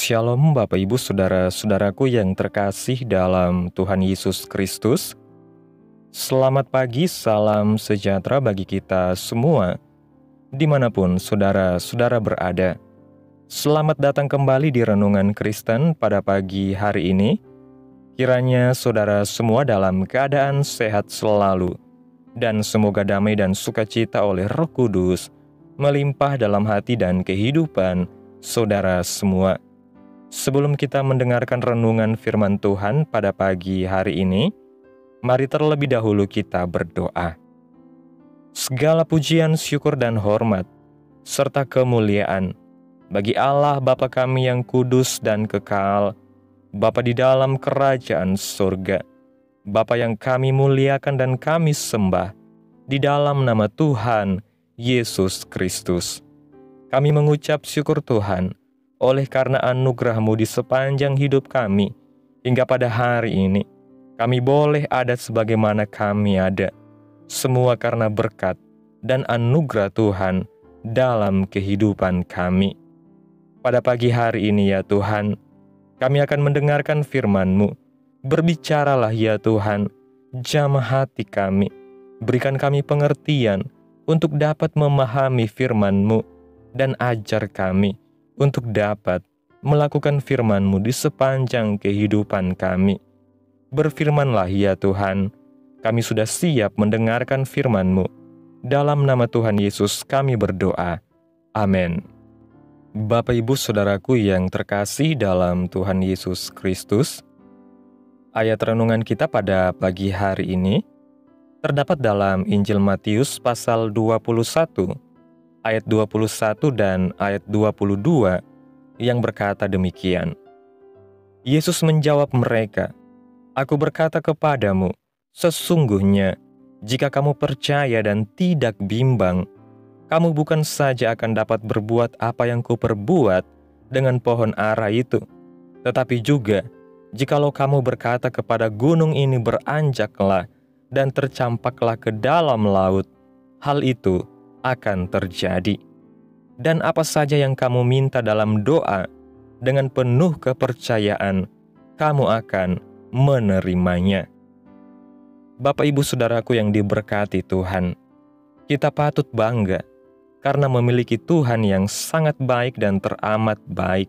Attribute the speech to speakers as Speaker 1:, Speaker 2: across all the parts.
Speaker 1: Shalom Bapak Ibu Saudara-saudaraku yang terkasih dalam Tuhan Yesus Kristus. Selamat pagi, salam sejahtera bagi kita semua, dimanapun saudara-saudara berada. Selamat datang kembali di Renungan Kristen pada pagi hari ini. Kiranya saudara semua dalam keadaan sehat selalu, dan semoga damai dan sukacita oleh Roh Kudus melimpah dalam hati dan kehidupan saudara semua. Sebelum kita mendengarkan renungan firman Tuhan pada pagi hari ini, mari terlebih dahulu kita berdoa. Segala pujian, syukur, dan hormat, serta kemuliaan bagi Allah Bapa kami yang kudus dan kekal, Bapa di dalam kerajaan surga, Bapa yang kami muliakan dan kami sembah, di dalam nama Tuhan Yesus Kristus. Kami mengucap syukur Tuhan, oleh karena anugerah-Mu di sepanjang hidup kami, hingga pada hari ini, kami boleh ada sebagaimana kami ada. Semua karena berkat dan anugerah Tuhan dalam kehidupan kami. Pada pagi hari ini ya Tuhan, kami akan mendengarkan firman-Mu. Berbicaralah ya Tuhan, jamah hati kami. Berikan kami pengertian untuk dapat memahami firman-Mu, dan ajar kami untuk dapat melakukan firman-Mu di sepanjang kehidupan kami. Berfirmanlah ya Tuhan, kami sudah siap mendengarkan firman-Mu. Dalam nama Tuhan Yesus kami berdoa. Amin. Bapak Ibu Saudaraku yang terkasih dalam Tuhan Yesus Kristus, ayat renungan kita pada pagi hari ini terdapat dalam Injil Matius pasal 21, ayat 21 dan ayat 22 yang berkata demikian. Yesus menjawab mereka, "Aku berkata kepadamu, sesungguhnya jika kamu percaya dan tidak bimbang, kamu bukan saja akan dapat berbuat apa yang kuperbuat dengan pohon ara itu, tetapi juga jikalau kamu berkata kepada gunung ini beranjaklah dan tercampaklah ke dalam laut, hal itu akan terjadi. Dan apa saja yang kamu minta dalam doa, dengan penuh kepercayaan, kamu akan menerimanya." Bapak Ibu Saudaraku yang diberkati Tuhan, kita patut bangga karena memiliki Tuhan yang sangat baik dan teramat baik.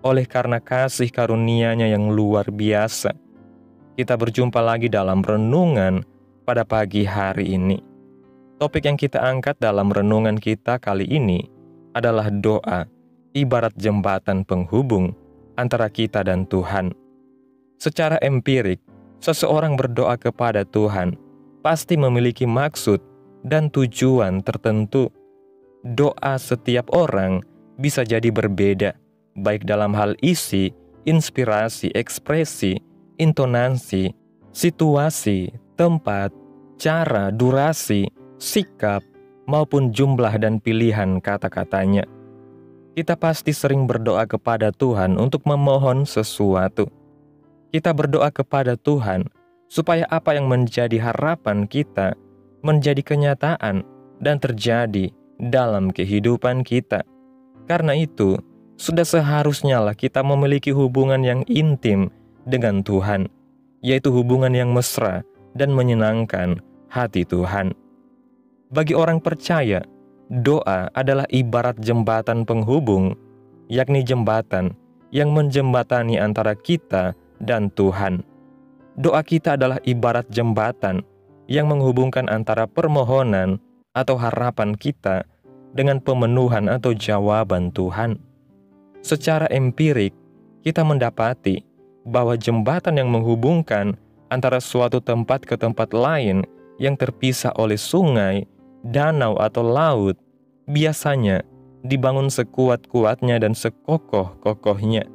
Speaker 1: Oleh karena kasih karunia-Nya yang luar biasa, kita berjumpa lagi dalam renungan pada pagi hari ini. Topik yang kita angkat dalam renungan kita kali ini adalah doa, ibarat jembatan penghubung antara kita dan Tuhan. Secara empirik, seseorang berdoa kepada Tuhan pasti memiliki maksud dan tujuan tertentu. Doa setiap orang bisa jadi berbeda, baik dalam hal isi, inspirasi, ekspresi, intonasi, situasi, tempat, cara, durasi, sikap, maupun jumlah dan pilihan kata-katanya. Kita pasti sering berdoa kepada Tuhan untuk memohon sesuatu. Kita berdoa kepada Tuhan supaya apa yang menjadi harapan kita menjadi kenyataan dan terjadi dalam kehidupan kita. Karena itu, sudah seharusnya lah kita memiliki hubungan yang intim dengan Tuhan, yaitu hubungan yang mesra dan menyenangkan hati Tuhan. Bagi orang percaya, doa adalah ibarat jembatan penghubung, yakni jembatan yang menjembatani antara kita dan Tuhan. Doa kita adalah ibarat jembatan yang menghubungkan antara permohonan atau harapan kita dengan pemenuhan atau jawaban Tuhan. Secara empirik, kita mendapati bahwa jembatan yang menghubungkan antara suatu tempat ke tempat lain yang terpisah oleh sungai, danau atau laut, biasanya dibangun sekuat-kuatnya dan sekokoh-kokohnya.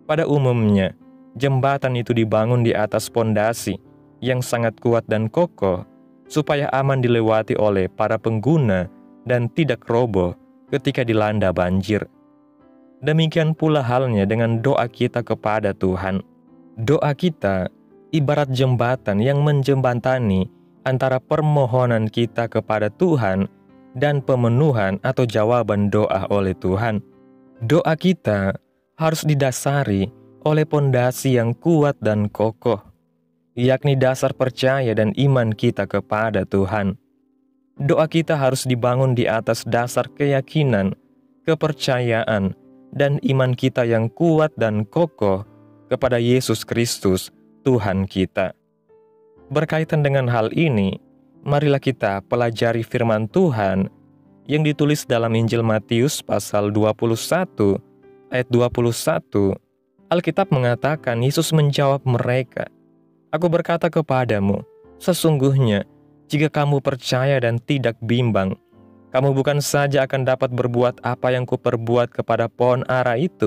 Speaker 1: Pada umumnya, jembatan itu dibangun di atas pondasi yang sangat kuat dan kokoh, supaya aman dilewati oleh para pengguna dan tidak roboh ketika dilanda banjir. Demikian pula halnya dengan doa kita kepada Tuhan. Doa kita ibarat jembatan yang menjembatani antara permohonan kita kepada Tuhan dan pemenuhan atau jawaban doa oleh Tuhan. Doa kita harus didasari oleh pondasi yang kuat dan kokoh, yakni dasar percaya dan iman kita kepada Tuhan. Doa kita harus dibangun di atas dasar keyakinan, kepercayaan, dan iman kita yang kuat dan kokoh kepada Yesus Kristus, Tuhan kita. Berkaitan dengan hal ini, marilah kita pelajari firman Tuhan yang ditulis dalam Injil Matius pasal 21 ayat 21. Alkitab mengatakan, Yesus menjawab mereka, "Aku berkata kepadamu, sesungguhnya jika kamu percaya dan tidak bimbang, kamu bukan saja akan dapat berbuat apa yang kuperbuat kepada pohon ara itu,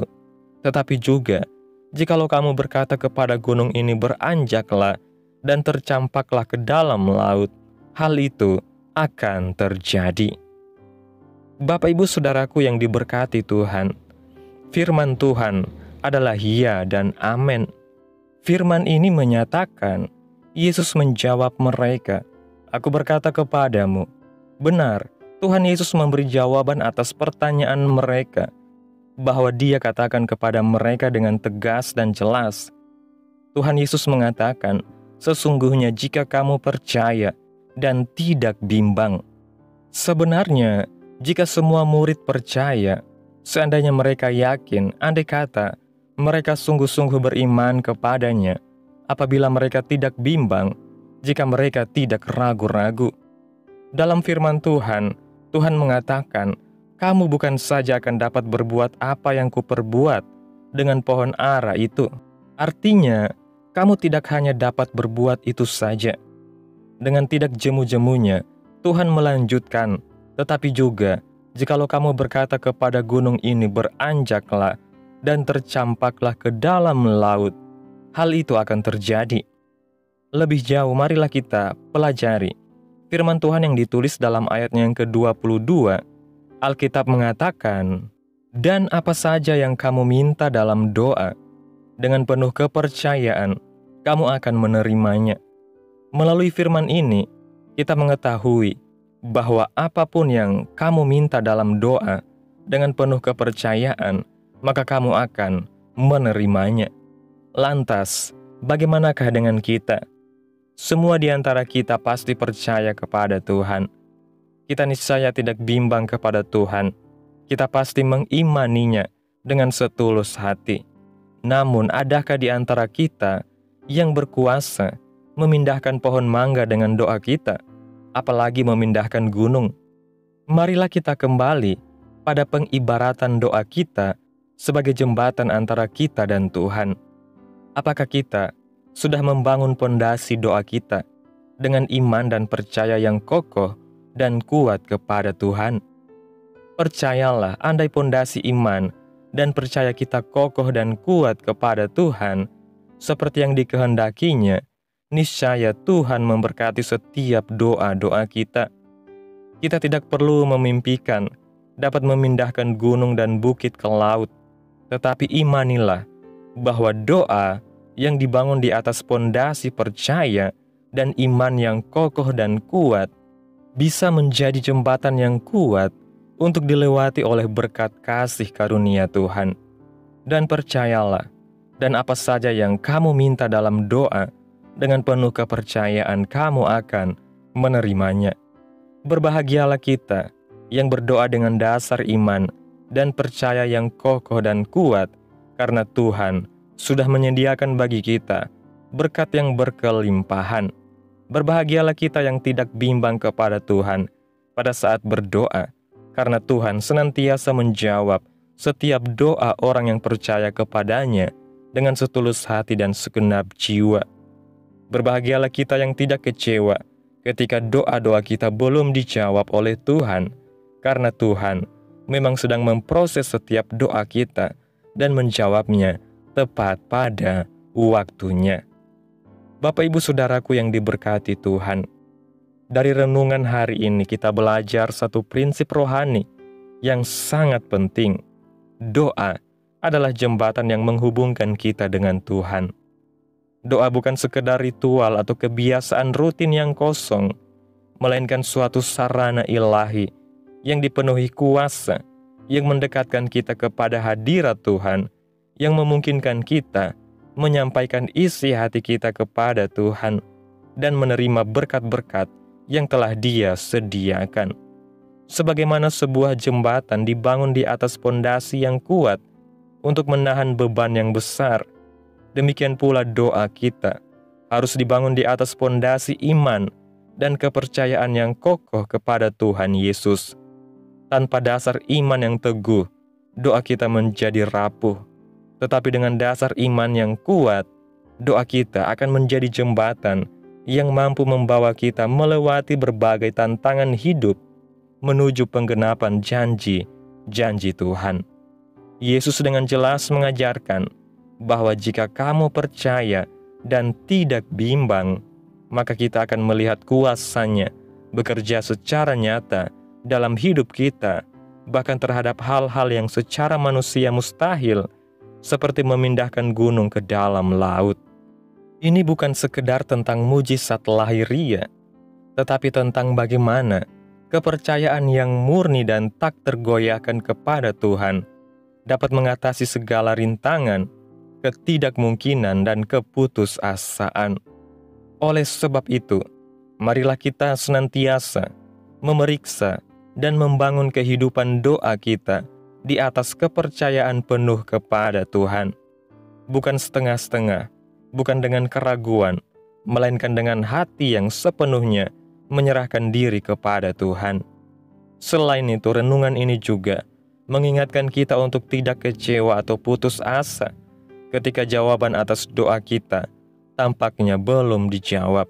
Speaker 1: tetapi juga jikalau kamu berkata kepada gunung ini, beranjaklah dan tercampaklah ke dalam laut, hal itu akan terjadi." Bapak Ibu Saudaraku yang diberkati Tuhan, firman Tuhan adalah ya dan amin. Firman ini menyatakan, Yesus menjawab mereka, "Aku berkata kepadamu." Benar, Tuhan Yesus memberi jawaban atas pertanyaan mereka, bahwa Dia katakan kepada mereka dengan tegas dan jelas. Tuhan Yesus mengatakan, "Sesungguhnya jika kamu percaya dan tidak bimbang." Sebenarnya, jika semua murid percaya, seandainya mereka yakin, andai kata mereka sungguh-sungguh beriman kepadanya, apabila mereka tidak bimbang, jika mereka tidak ragu-ragu. Dalam firman Tuhan, Tuhan mengatakan, "Kamu bukan saja akan dapat berbuat apa yang kuperbuat dengan pohon ara itu." Artinya, kamu tidak hanya dapat berbuat itu saja. Dengan tidak jemu-jemunya, Tuhan melanjutkan, "Tetapi juga, jikalau kamu berkata kepada gunung ini, beranjaklah dan tercampaklah ke dalam laut, hal itu akan terjadi." Lebih jauh, marilah kita pelajari firman Tuhan yang ditulis dalam ayatnya yang ke-22. Alkitab mengatakan, "Dan apa saja yang kamu minta dalam doa, dengan penuh kepercayaan, kamu akan menerimanya." Melalui firman ini, kita mengetahui bahwa apapun yang kamu minta dalam doa dengan penuh kepercayaan, maka kamu akan menerimanya. Lantas, bagaimanakah dengan kita? Semua di antara kita pasti percaya kepada Tuhan. Kita niscaya tidak bimbang kepada Tuhan. Kita pasti mengimaninya dengan setulus hati. Namun, adakah di antara kita yang berkuasa memindahkan pohon mangga dengan doa kita, apalagi memindahkan gunung? Marilah kita kembali pada pengibaratan doa kita sebagai jembatan antara kita dan Tuhan. Apakah kita sudah membangun pondasi doa kita dengan iman dan percaya yang kokoh dan kuat kepada Tuhan? Percayalah, andai pondasi iman dan percaya kita kokoh dan kuat kepada Tuhan, seperti yang dikehendakinya, niscaya Tuhan memberkati setiap doa-doa kita. Kita tidak perlu memimpikan dapat memindahkan gunung dan bukit ke laut, tetapi imanilah bahwa doa yang dibangun di atas pondasi percaya dan iman yang kokoh dan kuat bisa menjadi jembatan yang kuat untuk dilewati oleh berkat kasih karunia Tuhan. Dan percayalah, dan apa saja yang kamu minta dalam doa, dengan penuh kepercayaan kamu akan menerimanya. Berbahagialah kita yang berdoa dengan dasar iman dan percaya yang kokoh dan kuat, karena Tuhan sudah menyediakan bagi kita berkat yang berkelimpahan. Berbahagialah kita yang tidak bimbang kepada Tuhan pada saat berdoa, karena Tuhan senantiasa menjawab setiap doa orang yang percaya kepadanya dengan setulus hati dan segenap jiwa. Berbahagialah kita yang tidak kecewa ketika doa-doa kita belum dijawab oleh Tuhan, karena Tuhan memang sedang memproses setiap doa kita dan menjawabnya tepat pada waktunya. Bapak Ibu Saudaraku yang diberkati Tuhan, dari renungan hari ini kita belajar satu prinsip rohani yang sangat penting. Doa adalah jembatan yang menghubungkan kita dengan Tuhan. Doa bukan sekedar ritual atau kebiasaan rutin yang kosong, melainkan suatu sarana ilahi yang dipenuhi kuasa, yang mendekatkan kita kepada hadirat Tuhan, yang memungkinkan kita menyampaikan isi hati kita kepada Tuhan dan menerima berkat-berkat yang telah Dia sediakan. Sebagaimana sebuah jembatan dibangun di atas pondasi yang kuat untuk menahan beban yang besar, demikian pula doa kita harus dibangun di atas pondasi iman dan kepercayaan yang kokoh kepada Tuhan Yesus. Tanpa dasar iman yang teguh, doa kita menjadi rapuh. Tetapi dengan dasar iman yang kuat, doa kita akan menjadi jembatan yang mampu membawa kita melewati berbagai tantangan hidup menuju penggenapan janji-janji Tuhan. Yesus dengan jelas mengajarkan bahwa jika kamu percaya dan tidak bimbang, maka kita akan melihat kuasa-Nya bekerja secara nyata dalam hidup kita, bahkan terhadap hal-hal yang secara manusia mustahil, seperti memindahkan gunung ke dalam laut. Ini bukan sekedar tentang mujizat lahiriah, tetapi tentang bagaimana kepercayaan yang murni dan tak tergoyahkan kepada Tuhan dapat mengatasi segala rintangan, ketidakmungkinan, dan keputusasaan. Oleh sebab itu, marilah kita senantiasa memeriksa dan membangun kehidupan doa kita di atas kepercayaan penuh kepada Tuhan. Bukan setengah-setengah, bukan dengan keraguan, melainkan dengan hati yang sepenuhnya menyerahkan diri kepada Tuhan. Selain itu, renungan ini juga mengingatkan kita untuk tidak kecewa atau putus asa ketika jawaban atas doa kita tampaknya belum dijawab.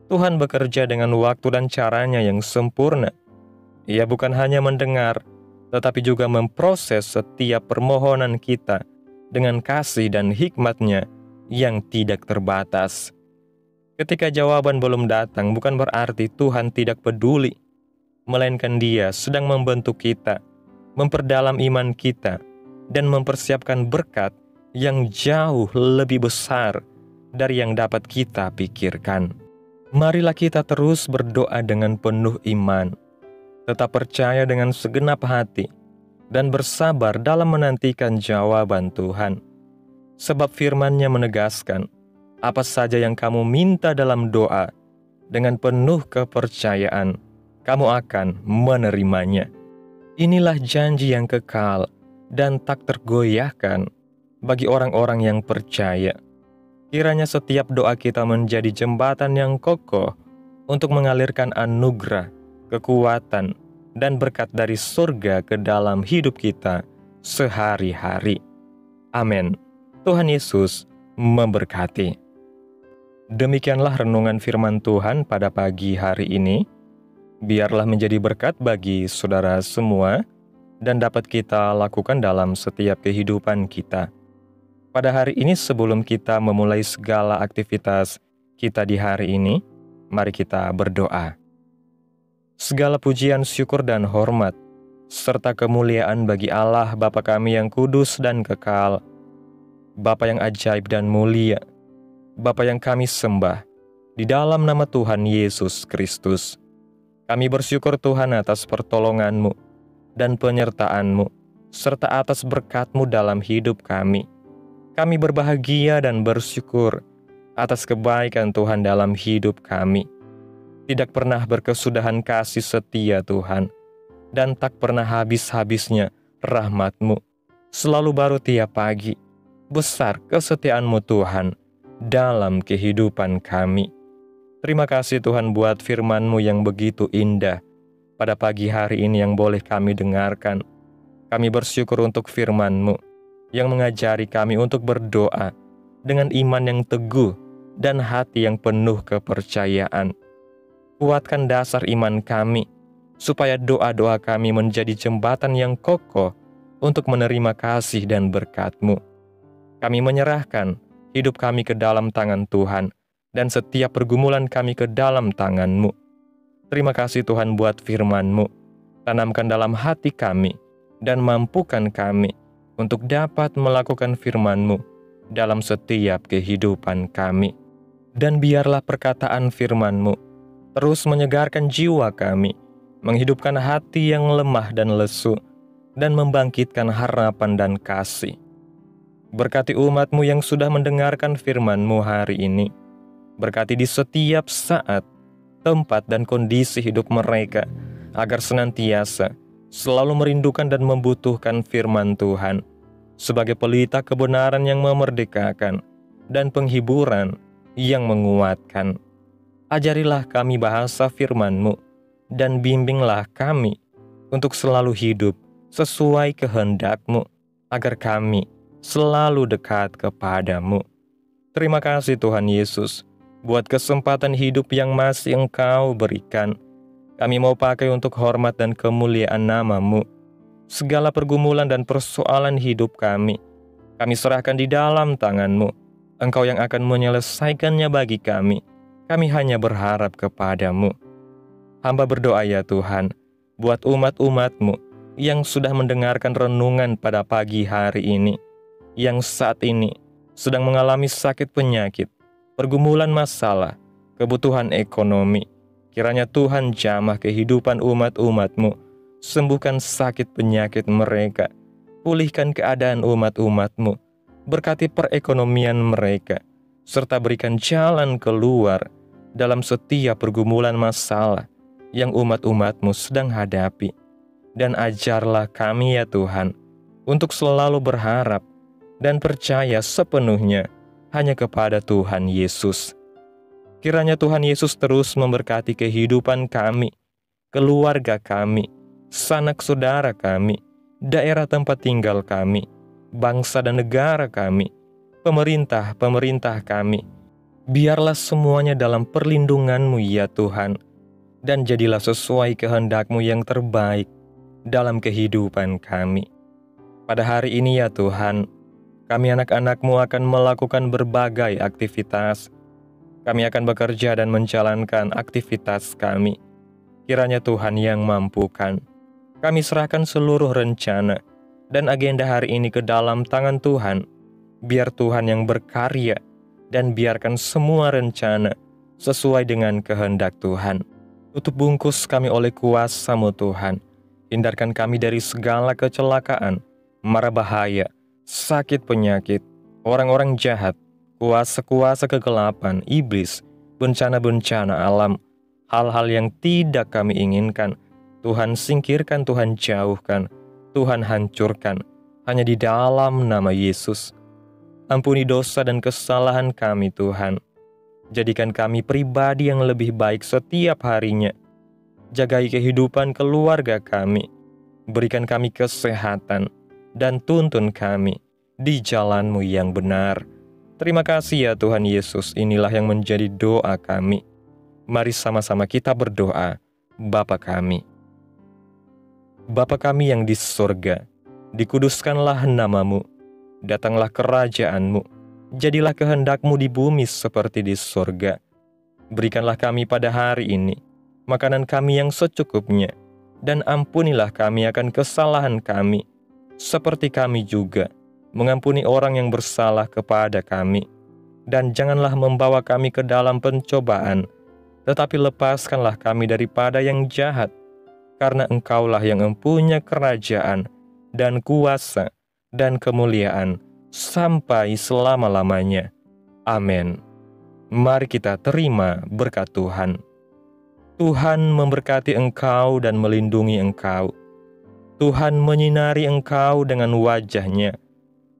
Speaker 1: Tuhan bekerja dengan waktu dan caranya yang sempurna. Ia bukan hanya mendengar, tetapi juga memproses setiap permohonan kita dengan kasih dan hikmat-Nya yang tidak terbatas. Ketika jawaban belum datang, bukan berarti Tuhan tidak peduli, melainkan Dia sedang membentuk kita, memperdalam iman kita, dan mempersiapkan berkat yang jauh lebih besar dari yang dapat kita pikirkan. Marilah kita terus berdoa dengan penuh iman, tetap percaya dengan segenap hati, dan bersabar dalam menantikan jawaban Tuhan. Sebab firman-Nya menegaskan, apa saja yang kamu minta dalam doa, dengan penuh kepercayaan, kamu akan menerimanya. Inilah janji yang kekal dan tak tergoyahkan bagi orang-orang yang percaya. Kiranya setiap doa kita menjadi jembatan yang kokoh untuk mengalirkan anugerah, kekuatan, dan berkat dari surga ke dalam hidup kita sehari-hari. Amin. Tuhan Yesus memberkati. Demikianlah renungan firman Tuhan pada pagi hari ini. Biarlah menjadi berkat bagi saudara semua dan dapat kita lakukan dalam setiap kehidupan kita. Pada hari ini sebelum kita memulai segala aktivitas kita di hari ini, mari kita berdoa. Segala pujian, syukur, dan hormat, serta kemuliaan bagi Allah Bapa kami yang kudus dan kekal, Bapa yang ajaib dan mulia, Bapa yang kami sembah, di dalam nama Tuhan Yesus Kristus. Kami bersyukur Tuhan atas pertolongan-Mu dan penyertaan-Mu, serta atas berkat-Mu dalam hidup kami. Kami berbahagia dan bersyukur atas kebaikan Tuhan dalam hidup kami. Tidak pernah berkesudahan kasih setia Tuhan, dan tak pernah habis-habisnya rahmat-Mu. Selalu baru tiap pagi, besar kesetiaan-Mu Tuhan dalam kehidupan kami. Terima kasih Tuhan buat firman-Mu yang begitu indah pada pagi hari ini yang boleh kami dengarkan. Kami bersyukur untuk firman-Mu yang mengajari kami untuk berdoa dengan iman yang teguh dan hati yang penuh kepercayaan. Kuatkan dasar iman kami, supaya doa-doa kami menjadi jembatan yang kokoh untuk menerima kasih dan berkat-Mu. Kami menyerahkan hidup kami ke dalam tangan Tuhan, dan setiap pergumulan kami ke dalam tangan-Mu. Terima kasih Tuhan buat firman-Mu. Tanamkan dalam hati kami, dan mampukan kami untuk dapat melakukan firman-Mu dalam setiap kehidupan kami. Dan biarlah perkataan firman-Mu terus menyegarkan jiwa kami, menghidupkan hati yang lemah dan lesu, dan membangkitkan harapan dan kasih. Berkati umat-Mu yang sudah mendengarkan firman-Mu hari ini. Berkati di setiap saat, tempat, dan kondisi hidup mereka, agar senantiasa selalu merindukan dan membutuhkan firman Tuhan sebagai pelita kebenaran yang memerdekakan dan penghiburan yang menguatkan. Ajarilah kami bahasa firman-Mu dan bimbinglah kami untuk selalu hidup sesuai kehendak-Mu, agar kami selalu dekat kepadamu. Terima kasih Tuhan Yesus, buat kesempatan hidup yang masih Engkau berikan. Kami mau pakai untuk hormat dan kemuliaan nama-Mu. Segala pergumulan dan persoalan hidup kami serahkan di dalam tangan-Mu. Engkau yang akan menyelesaikannya bagi kami. Kami hanya berharap kepadamu. Hamba berdoa ya Tuhan, buat umat-umat-Mu yang sudah mendengarkan renungan pada pagi hari ini, yang saat ini sedang mengalami sakit penyakit, pergumulan masalah, kebutuhan ekonomi. Kiranya Tuhan jamah kehidupan umat-umat-Mu, sembuhkan sakit penyakit mereka, pulihkan keadaan umat-umat-Mu, berkati perekonomian mereka, serta berikan jalan keluar dalam setiap pergumulan masalah yang umat-umat-Mu sedang hadapi. Dan ajarlah kami ya Tuhan, untuk selalu berharap dan percaya sepenuhnya hanya kepada Tuhan Yesus. Kiranya Tuhan Yesus terus memberkati kehidupan kami, keluarga kami, sanak saudara kami, daerah tempat tinggal kami, bangsa dan negara kami, pemerintah kami. Biarlah semuanya dalam perlindungan-Mu ya Tuhan, dan jadilah sesuai kehendak-Mu yang terbaik dalam kehidupan kami. Pada hari ini ya Tuhan, kami anak-anak-Mu akan melakukan berbagai aktivitas. Kami akan bekerja dan menjalankan aktivitas kami. Kiranya Tuhan yang mampukan. Kami serahkan seluruh rencana dan agenda hari ini ke dalam tangan Tuhan. Biar Tuhan yang berkarya dan biarkan semua rencana sesuai dengan kehendak Tuhan. Tutup bungkus kami oleh kuasa-Mu Tuhan. Hindarkan kami dari segala kecelakaan, mara bahaya, sakit penyakit, orang-orang jahat, kuasa-kuasa kegelapan, iblis, bencana-bencana alam, hal-hal yang tidak kami inginkan. Tuhan singkirkan, Tuhan jauhkan, Tuhan hancurkan, hanya di dalam nama Yesus. Ampuni dosa dan kesalahan kami Tuhan. Jadikan kami pribadi yang lebih baik setiap harinya. Jagai kehidupan keluarga kami. Berikan kami kesehatan dan tuntun kami di jalan-Mu yang benar. Terima kasih ya Tuhan Yesus, inilah yang menjadi doa kami. Mari sama-sama kita berdoa. Bapa kami. Bapa kami yang di surga, dikuduskanlah nama-Mu, datanglah kerajaan-Mu, jadilah kehendak-Mu di bumi seperti di surga. Berikanlah kami pada hari ini makanan kami yang secukupnya, dan ampunilah kami akan kesalahan kami, seperti kami juga mengampuni orang yang bersalah kepada kami. Dan janganlah membawa kami ke dalam pencobaan, tetapi lepaskanlah kami daripada yang jahat, karena Engkaulah yang mempunyai kerajaan, dan kuasa, dan kemuliaan, sampai selama-lamanya. Amin. Mari kita terima berkat Tuhan. Tuhan memberkati engkau dan melindungi engkau. Tuhan menyinari engkau dengan wajah-Nya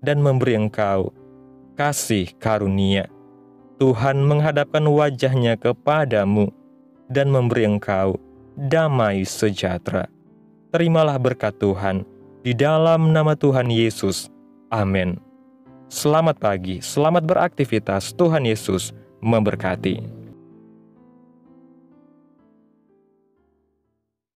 Speaker 1: dan memberi engkau kasih karunia. Tuhan menghadapkan wajah-Nya kepadamu dan memberi engkau damai sejahtera. Terimalah berkat Tuhan di dalam nama Tuhan Yesus. Amin. Selamat pagi, selamat beraktivitas. Tuhan Yesus memberkati.